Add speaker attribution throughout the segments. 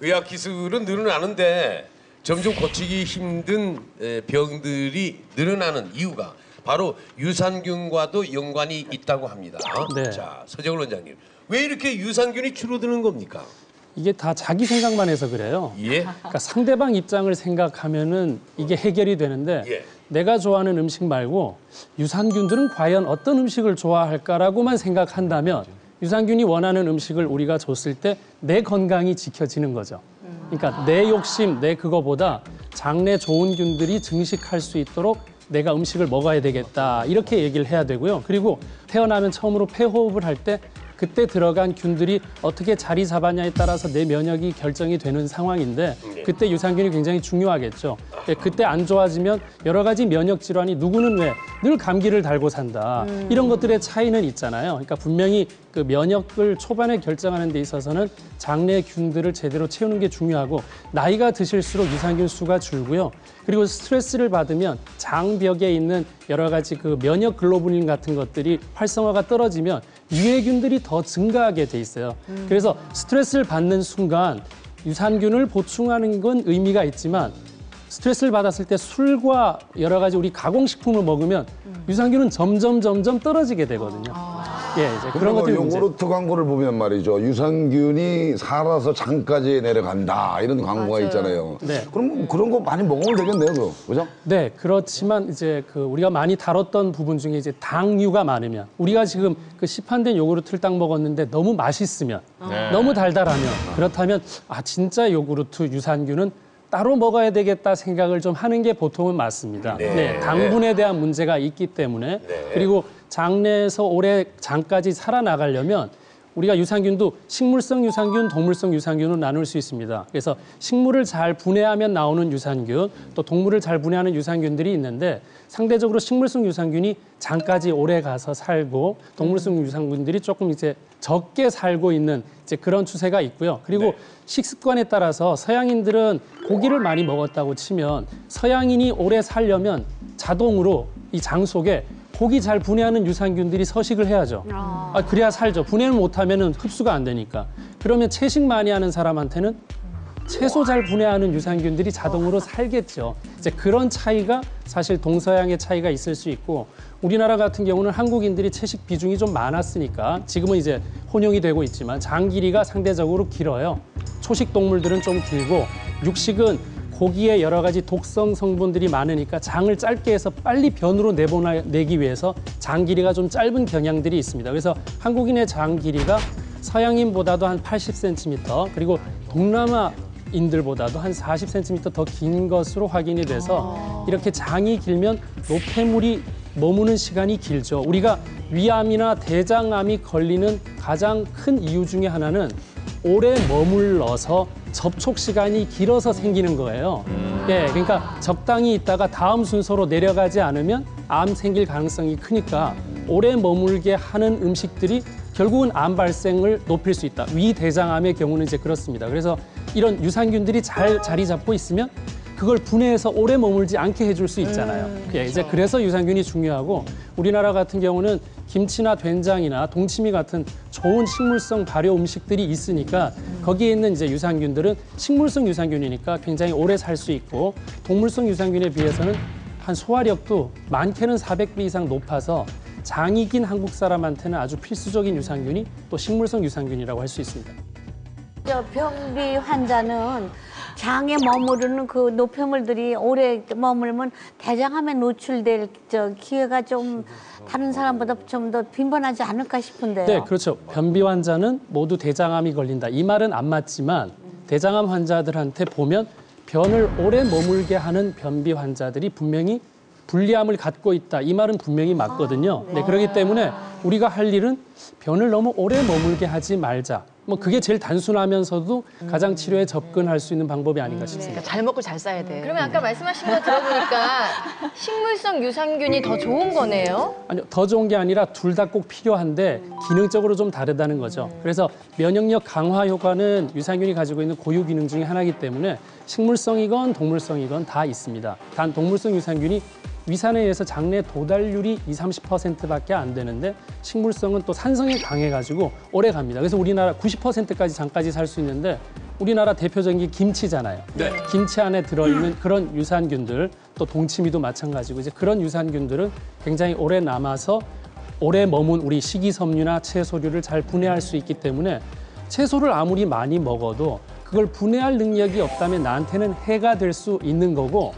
Speaker 1: 의학 기술은 늘어나는데 점점 고치기 힘든 병들이 늘어나는 이유가 바로 유산균과도 연관이 있다고 합니다.
Speaker 2: 네.
Speaker 1: 자, 서정을 원장님, 왜 이렇게 유산균이 줄어드는 겁니까?
Speaker 2: 이게 다 자기 생각만 해서 그래요.
Speaker 1: 예.
Speaker 2: 그러니까 상대방 입장을 생각하면은 이게 해결이 되는데
Speaker 1: 예.
Speaker 2: 내가 좋아하는 음식 말고 유산균들은 과연 어떤 음식을 좋아할까라고만 생각한다면 유산균이 원하는 음식을 우리가 줬을 때 내 건강이 지켜지는 거죠. 그러니까 내 욕심, 내 그거보다 장내 좋은 균들이 증식할 수 있도록 내가 음식을 먹어야 되겠다 이렇게 얘기를 해야 되고요. 그리고 태어나면 처음으로 폐호흡을 할 때 그때 들어간 균들이 어떻게 자리 잡았냐에 따라서 내 면역이 결정이 되는 상황인데 그때 유산균이 굉장히 중요하겠죠. 그때 안 좋아지면 여러 가지 면역 질환이 누구는 왜 늘 감기를 달고 산다. 이런 것들의 차이는 있잖아요. 그러니까 분명히 그 면역을 초반에 결정하는 데 있어서는 장내 균들을 제대로 채우는 게 중요하고 나이가 드실수록 유산균 수가 줄고요. 그리고 스트레스를 받으면 장벽에 있는 여러 가지 그 면역 글로불린 같은 것들이 활성화가 떨어지면 유해균들이 더 증가하게 돼 있어요. 그래서 스트레스를 받는 순간 유산균을 보충하는 건 의미가 있지만 스트레스를 받았을 때 술과 여러 가지 우리 가공식품을 먹으면 유산균은 점점 떨어지게 되거든요. 예, 이제 그런 것들이 문제.
Speaker 3: 요구르트 광고를 보면 말이죠. 유산균이 살아서 장까지 내려간다 이런 광고가
Speaker 4: 맞아요.
Speaker 3: 있잖아요.
Speaker 2: 네.
Speaker 3: 그럼 그런 거 많이 먹으면 되겠네요, 그죠?
Speaker 2: 네, 그렇지만 이제 그 우리가 많이 다뤘던 부분 중에 이제 당류가 많으면 우리가 지금 그 시판된 요구르트를 딱 먹었는데 너무 맛있으면 너무 달달하면 그렇다면 아 진짜 요구르트 유산균은 따로 먹어야 되겠다 생각을 좀 하는 게 보통은 맞습니다. 네, 당분에 대한 문제가 있기 때문에 그리고 장내에서 오래 장까지 살아나가려면 우리가 유산균도 식물성 유산균, 동물성 유산균으로 나눌 수 있습니다. 그래서 식물을 잘 분해하면 나오는 유산균, 또 동물을 잘 분해하는 유산균들이 있는데 상대적으로 식물성 유산균이 장까지 오래 가서 살고 동물성 유산균들이 조금 이제 적게 살고 있는 이제 그런 추세가 있고요. 그리고 식습관에 따라서 서양인들은 고기를 많이 먹었다고 치면 서양인이 오래 살려면 자동으로 이 장 속에 고기 잘 분해하는 유산균들이 서식을 해야죠. 그래야 살죠. 분해를 못하면 흡수가 안 되니까. 그러면 채식 많이 하는 사람한테는 채소 잘 분해하는 유산균들이 자동으로 살겠죠. 이제 그런 차이가 사실 동서양의 차이가 있을 수 있고 우리나라 같은 경우는 한국인들이 채식 비중이 좀 많았으니까 지금은 이제 혼용이 되고 있지만 장 길이가 상대적으로 길어요. 초식 동물들은 좀 길고 육식은 고기에 여러 가지 독성 성분들이 많으니까 장을 짧게 해서 빨리 변으로 내보내기 위해서 장 길이가 좀 짧은 경향들이 있습니다. 그래서 한국인의 장 길이가 서양인보다도 한 80cm 그리고 동남아인들보다도 한 40cm 더 긴 것으로 확인이 돼서 이렇게 장이 길면 노폐물이 머무는 시간이 길죠. 우리가 위암이나 대장암이 걸리는 가장 큰 이유 중에 하나는 오래 머물러서 접촉 시간이 길어서 생기는 거예요. 예, 그러니까 적당히 있다가 다음 순서로 내려가지 않으면 암 생길 가능성이 크니까 오래 머물게 하는 음식들이 결국은 암 발생을 높일 수 있다. 위대장암의 경우는 이제 그렇습니다. 그래서 이런 유산균들이 잘 자리 잡고 있으면 그걸 분해해서 오래 머물지 않게 해줄 수 있잖아요. 예, 이제 그래서 유산균이 중요하고 우리나라 같은 경우는 김치나 된장이나 동치미 같은 좋은 식물성 발효 음식들이 있으니까 거기에 있는 이제 유산균들은 식물성 유산균이니까 굉장히 오래 살 수 있고 동물성 유산균에 비해서는 한 소화력도 많게는 400배 이상 높아서 장이 긴 한국 사람한테는 아주 필수적인 유산균이 또 식물성 유산균이라고 할 수 있습니다.
Speaker 4: 변비 환자는 장에 머무르는 그 노폐물들이 오래 머물면 대장암에 노출될 기회가 좀 다른 사람보다 좀 더 빈번하지 않을까 싶은데요.
Speaker 2: 네, 그렇죠. 변비 환자는 모두 대장암이 걸린다. 이 말은 안 맞지만 대장암 환자들한테 보면 변을 오래 머물게 하는 변비 환자들이 분명히 불리함을 갖고 있다. 이 말은 분명히 맞거든요. 네, 그렇기 때문에 우리가 할 일은 변을 너무 오래 머물게 하지 말자. 뭐 그게 제일 단순하면서도 가장 치료에 접근할 수 있는 방법이 아닌가 싶습니다.
Speaker 5: 그러니까 잘 먹고 잘 싸야 돼.
Speaker 6: 그러면 아까 말씀하신 거 들어보니까 식물성 유산균이 더 좋은 거네요?
Speaker 2: 아니요, 더 좋은 게 아니라 둘 다 꼭 필요한데 기능적으로 좀 다르다는 거죠. 그래서 면역력 강화 효과는 유산균이 가지고 있는 고유 기능 중에 하나이기 때문에 식물성이건 동물성이건 다 있습니다. 단 동물성 유산균이 위산에 의해서 장내 도달률이 20~30%밖에 안 되는데 식물성은 또 산성이 강해가지고 오래 갑니다. 그래서 우리나라 90%까지 장까지 살 수 있는데 우리나라 대표적인 게 김치잖아요.
Speaker 1: 네.
Speaker 2: 김치 안에 들어있는 그런 유산균들, 또 동치미도 마찬가지고 이제 그런 유산균들은 굉장히 오래 남아서 오래 머문 우리 식이섬유나 채소류를 잘 분해할 수 있기 때문에 채소를 아무리 많이 먹어도 그걸 분해할 능력이 없다면 나한테는 해가 될 수 있는 거고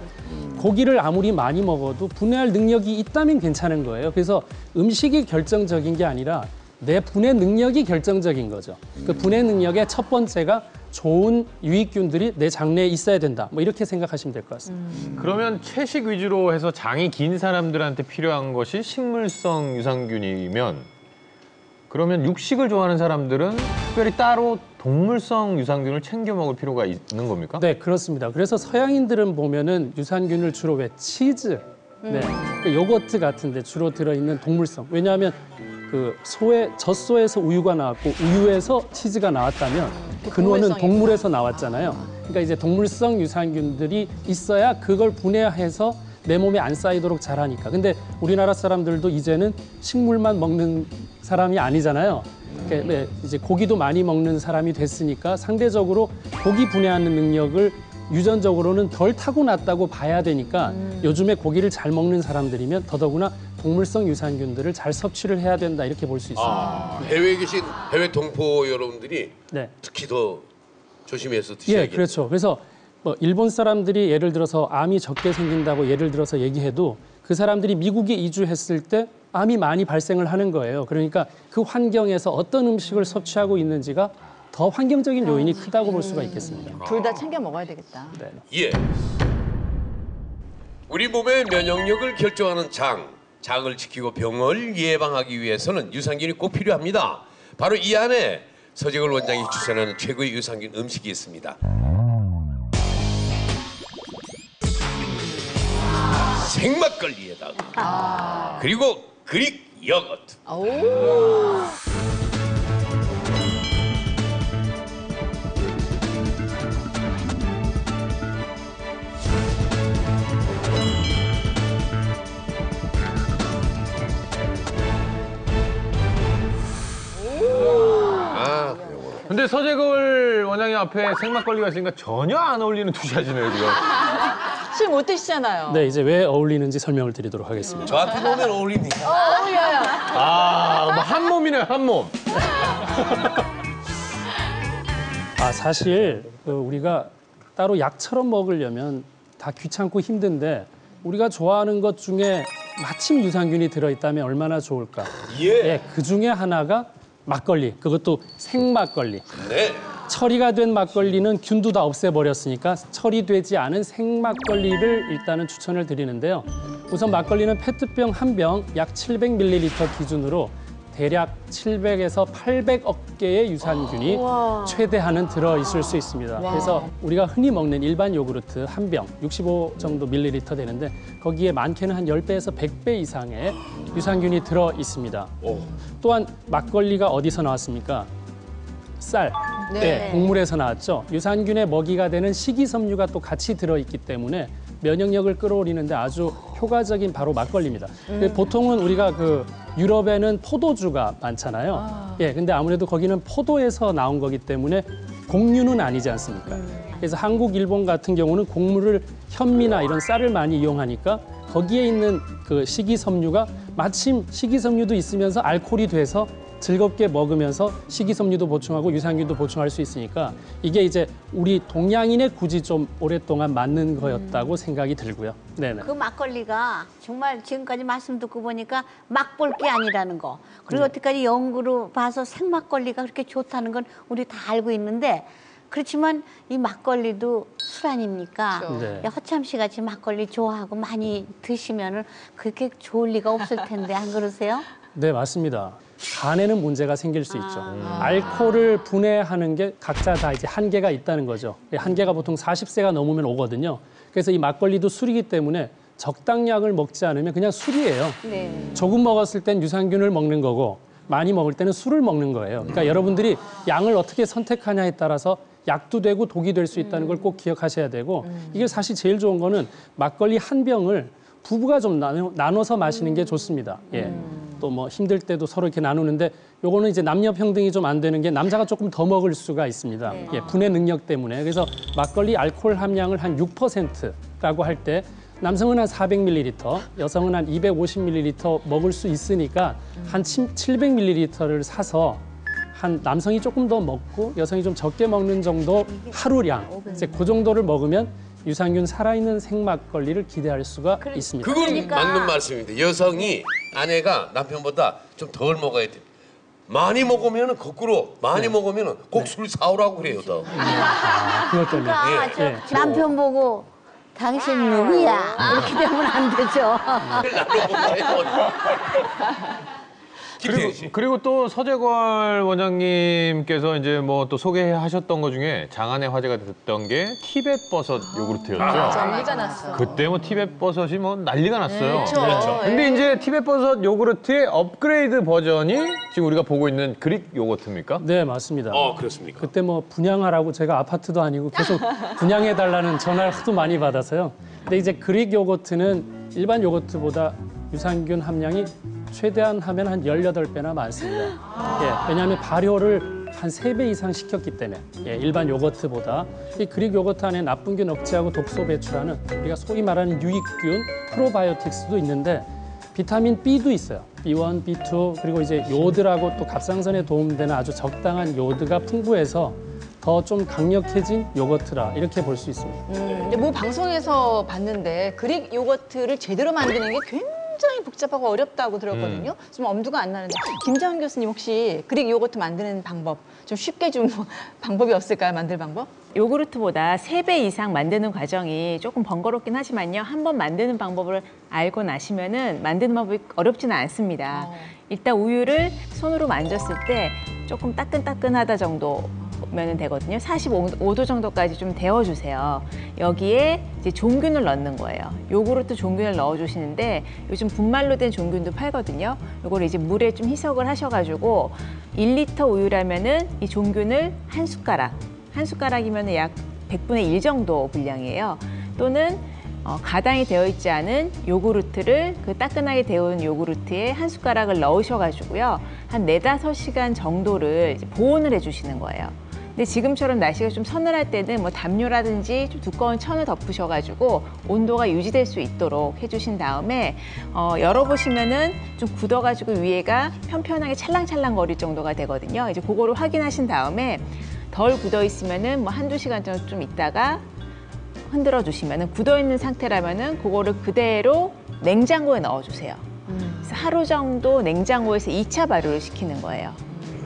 Speaker 2: 고기를 아무리 많이 먹어도 분해할 능력이 있다면 괜찮은 거예요. 그래서 음식이 결정적인 게 아니라 내 분해 능력이 결정적인 거죠. 그 분해 능력의 첫 번째가 좋은 유익균들이 내 장내에 있어야 된다. 뭐 이렇게 생각하시면 될 것 같습니다.
Speaker 5: 그러면 채식 위주로 해서 장이 긴 사람들한테 필요한 것이 식물성 유산균이면 그러면 육식을 좋아하는 사람들은 특별히 따로 동물성 유산균을 챙겨 먹을 필요가 있는 겁니까?
Speaker 2: 네, 그렇습니다. 그래서 서양인들은 보면은 유산균을 주로 왜 치즈, 네, 그 요거트 같은 데 주로 들어있는 동물성. 왜냐하면 그 젖소에서 우유가 나왔고 우유에서 치즈가 나왔다면 근원은 동물에서 나왔잖아요. 그러니까 이제 동물성 유산균들이 있어야 그걸 분해해서 내 몸에 안 쌓이도록 잘하니까. 근데 우리나라 사람들도 이제는 식물만 먹는 사람이 아니잖아요. 그러니까 네, 이제 고기도 많이 먹는 사람이 됐으니까 상대적으로 고기 분해하는 능력을 유전적으로는 덜 타고났다고 봐야 되니까 요즘에 고기를 잘 먹는 사람들이면 더더구나 동물성 유산균들을 잘 섭취를 해야 된다 이렇게 볼 수 있습니다.
Speaker 1: 해외에 계신 해외 동포 여러분들이
Speaker 2: 네.
Speaker 1: 특히 더 조심해서
Speaker 2: 예,
Speaker 1: 드셔야겠네요.
Speaker 2: 그렇죠. 그래서 뭐 일본 사람들이 예를 들어서 암이 적게 생긴다고 예를 들어서 얘기해도 그 사람들이 미국에 이주했을 때 암이 많이 발생을 하는 거예요. 그러니까 그 환경에서 어떤 음식을 섭취하고 있는지가 더 환경적인 요인이 크다고 볼 수가 있겠습니다.
Speaker 7: 둘 다 챙겨 먹어야 되겠다.
Speaker 2: 네.
Speaker 1: 예. 우리 몸의 면역력을 결정하는 장을 지키고 병을 예방하기 위해서는 유산균이 꼭 필요합니다. 바로 이 안에 서재걸 원장이 추천하는 최고의 유산균 음식이 있습니다. 생막걸리에다가 그리고 그릭 요거트.
Speaker 5: 근데 서재걸 원장님 앞에 생막걸리가 있으니까 전혀 안 어울리는 투샷이네요, 지금.
Speaker 7: 술 못 드시잖아요.
Speaker 2: 네, 이제 왜 어울리는지 설명을 드리도록 하겠습니다.
Speaker 1: 저 앞에 보면 어울립니다.
Speaker 7: 어울려요.
Speaker 5: 아, 뭐 한 몸이네요, 한 몸.
Speaker 2: 아, 사실 우리가 따로 약처럼 먹으려면 다 귀찮고 힘든데 우리가 좋아하는 것 중에 마침 유산균이 들어있다면 얼마나 좋을까.
Speaker 1: 예.
Speaker 2: 그 중에 하나가 막걸리, 그것도 생막걸리.
Speaker 1: 네.
Speaker 2: 처리가 된 막걸리는 균도 다 없애버렸으니까 처리되지 않은 생막걸리를 일단은 추천을 드리는데요. 우선 막걸리는 페트병 한 병 약 700ml 기준으로 대략 700에서 800억 개의 유산균이 최대한은 들어있을 수 있습니다. 그래서 우리가 흔히 먹는 일반 요구르트 한 병, 65 정도 밀리리터 되는데 거기에 많게는 한 10배에서 100배 이상의 유산균이 들어있습니다. 또한 막걸리가 어디서 나왔습니까? 쌀, 네, 곡물에서 나왔죠. 유산균의 먹이가 되는 식이섬유가 또 같이 들어있기 때문에 면역력을 끌어올리는데 아주 효과적인 바로 막걸리입니다. 보통은 우리가 그 유럽에는 포도주가 많잖아요. 예, 근데 아무래도 거기는 포도에서 나온 거기 때문에 곡류는 아니지 않습니까? 그래서 한국, 일본 같은 경우는 곡물을 현미나 이런 쌀을 많이 이용하니까 거기에 있는 그 식이섬유가 마침 식이섬유도 있으면서 알코올이 돼서 즐겁게 먹으면서 식이섬유도 보충하고 유산균도 보충할 수 있으니까 이게 이제 우리 동양인의 굳이 좀 오랫동안 맞는 거였다고 생각이 들고요. 네네.
Speaker 4: 그 막걸리가 정말 지금까지 말씀 듣고 보니까 막 볼 게 아니라는 거. 그리고 여태까지 연구로 봐서 생막걸리가 그렇게 좋다는 건 우리 다 알고 있는데 그렇지만 이 막걸리도 술 아닙니까?
Speaker 2: 네.
Speaker 4: 허참 씨 같이 막걸리 좋아하고 많이 드시면은 그렇게 좋을 리가 없을 텐데 안 그러세요?
Speaker 2: 네, 맞습니다. 간에는 문제가 생길 수 있죠. 알코올을 분해하는 게 각자 다 이제 한계가 있다는 거죠. 한계가 보통 40세가 넘으면 오거든요. 그래서 이 막걸리도 술이기 때문에 적당량을 먹지 않으면 그냥 술이에요.
Speaker 4: 네.
Speaker 2: 조금 먹었을 땐 유산균을 먹는 거고 많이 먹을 때는 술을 먹는 거예요. 그러니까 여러분들이 양을 어떻게 선택하냐에 따라서 약도 되고 독이 될 수 있다는 걸 꼭 기억하셔야 되고 이게 사실 제일 좋은 거는 막걸리 한 병을 부부가 좀 나눠서 마시는 게 좋습니다. 예. 또 뭐 힘들 때도 서로 이렇게 나누는데 요거는 이제 남녀 평등이 좀 안 되는 게 남자가 조금 더 먹을 수가 있습니다. 예, 분해 능력 때문에. 그래서 막걸리 알코올 함량을 한 6%라고 할 때 남성은 한 400ml, 여성은 한 250ml 먹을 수 있으니까 한 700ml를 사서 한 남성이 조금 더 먹고 여성이 좀 적게 먹는 정도 하루량 이제 그 정도를 먹으면 유산균 살아있는 생막걸리를 기대할 수가 있습니다.
Speaker 1: 그건
Speaker 4: 그러니까.
Speaker 1: 맞는 말씀입니다. 여성이 아내가 남편보다 좀 덜 먹어야 돼. 많이 먹으면 거꾸로 많이 먹으면 꼭 술 사오라고 그래요. 더.
Speaker 2: 그것 때문에.
Speaker 4: 그러니까
Speaker 1: 예.
Speaker 4: 저 남편 보고 당신 누구야? 이렇게 되면 안 되죠.
Speaker 1: 김태희 씨.
Speaker 5: 그리고 또 서재걸 원장님께서 이제 뭐 또 소개하셨던 것 중에 장안의 화제가 됐던 게 티벳 버섯 요구르트였죠.
Speaker 6: 난리가 났어.
Speaker 5: 그때 뭐 티벳 버섯이 뭐 난리가 났어요.
Speaker 6: 그렇죠.
Speaker 5: 근데 이제 티벳 버섯 요구르트의 업그레이드 버전이 지금 우리가 보고 있는 그릭 요거트입니까?
Speaker 2: 네, 맞습니다.
Speaker 1: 그렇습니까?
Speaker 2: 그때 뭐 분양하라고 제가 아파트도 아니고 계속 분양해달라는 전화를 하도 많이 받아서요. 근데 이제 그릭 요거트는 일반 요거트보다 유산균 함량이 최대한 하면 한 18배나 많습니다. 예, 왜냐하면 발효를 한 3배 이상 시켰기 때문에 예, 일반 요거트보다 이 그릭 요거트 안에 나쁜균 억제하고 독소 배출하는 우리가 소위 말하는 유익균, 프로바이오틱스도 있는데 비타민 B도 있어요. B1, B2 그리고 이제 요드라고 또 갑상선에 도움되는 아주 적당한 요드가 풍부해서 더 좀 강력해진 요거트라 이렇게 볼 수 있습니다.
Speaker 7: 근데 뭐 방송에서 봤는데 그릭 요거트를 제대로 만드는 게 굉장히 복잡하고 어렵다고 들었거든요. 좀 엄두가 안 나는데 김자훈 교수님 혹시 그릭 요거트 만드는 방법 좀 쉽게 좀 방법이 없을까요? 만들 방법?
Speaker 8: 요구르트보다 3배 이상 만드는 과정이 조금 번거롭긴 하지만요. 한번 만드는 방법을 알고 나시면은 만드는 방법이 어렵지는 않습니다. 일단 우유를 손으로 만졌을 때 조금 따끈따끈하다 정도면 되거든요. 45도 정도까지 좀 데워주세요. 여기에 이제 종균을 넣는 거예요. 요구르트 종균을 넣어주시는데 요즘 분말로 된 종균도 팔거든요. 요걸 이제 물에 좀 희석을 하셔가지고 1리터 우유라면은 이 종균을 한 숟가락이면 약 100분의 1 정도 분량이에요. 또는 가당이 되어 있지 않은 요구르트를 그 따끈하게 데운 요구르트에 한 숟가락을 넣으셔가지고요. 한 4~5시간 정도를 이제 보온을 해주시는 거예요. 근데 지금처럼 날씨가 좀 서늘할 때는 뭐 담요라든지 좀 두꺼운 천을 덮으셔가지고 온도가 유지될 수 있도록 해주신 다음에 열어보시면은 좀 굳어가지고 위에가 편편하게 찰랑찰랑 거릴 정도가 되거든요. 이제 그거를 확인하신 다음에 덜 굳어 있으면은 뭐 1~2시간 정도 좀 있다가 흔들어 주시면은 굳어 있는 상태라면은 그거를 그대로 냉장고에 넣어 주세요. 그래서 하루 정도 냉장고에서 2차 발효를 시키는 거예요.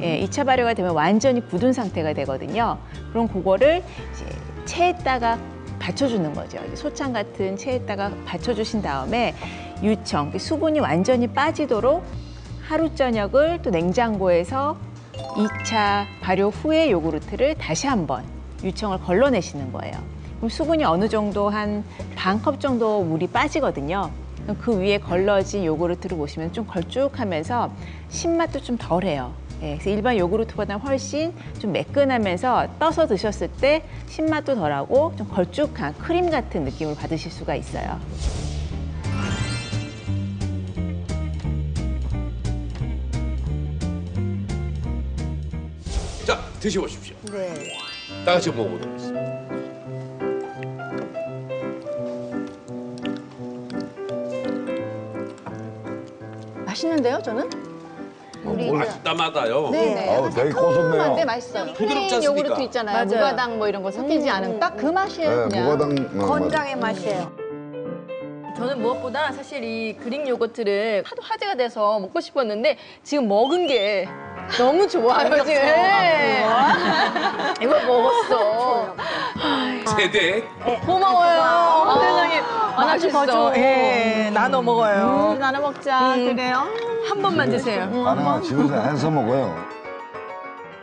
Speaker 8: 예, 2차 발효가 되면 완전히 굳은 상태가 되거든요. 그럼 그거를 이제 체에다가 받쳐주는 거죠. 소창 같은 체에다가 받쳐주신 다음에 유청, 수분이 완전히 빠지도록 하루 저녁을 또 냉장고에서 2차 발효 후에 요구르트를 다시 한번 유청을 걸러내시는 거예요. 그럼 수분이 어느 정도 한 반 컵 정도 물이 빠지거든요. 그럼 그 위에 걸러진 요구르트를 보시면 좀 걸쭉하면서 신맛도 좀 덜해요. 예, 그래서 일반 요구르트보다 훨씬 좀 매끈하면서 떠서 드셨을 때 신맛도 덜하고 좀 걸쭉한 크림 같은 느낌을 받으실 수가 있어요.
Speaker 1: 자, 드셔보십시오.
Speaker 4: 네.
Speaker 1: 다 같이 먹어보도록 하겠습니다.
Speaker 7: 맛있는데요, 저는?
Speaker 4: 우리
Speaker 1: 맛있다마다요.
Speaker 7: 네.
Speaker 3: 아우, 되게 고소해요.
Speaker 7: 상큼한데 맛있어요.
Speaker 1: 부드럽지
Speaker 7: 플레인
Speaker 1: 않습니까?
Speaker 7: 요구르트 있잖아요.
Speaker 8: 맞아요.
Speaker 7: 무가당 뭐 이런 거 섞이지 않은 딱 그 맛이에요,
Speaker 3: 네,
Speaker 7: 그냥.
Speaker 3: 무가당
Speaker 4: 건강의 맛이에요.
Speaker 6: 저는 무엇보다 사실 이 그릭 요거트를 하도 화제가 돼서 먹고 싶었는데 지금 먹은 게 너무 좋아요, 지금. 네. 이걸 먹었어.
Speaker 1: 세대
Speaker 6: 고마워요. 세상에.
Speaker 7: 맛있어.
Speaker 6: 예,
Speaker 7: 나눠 먹어요. 나눠 먹자. 그래요?
Speaker 6: 한 번만 드세요.
Speaker 3: 하나 집에서 해서 먹어요.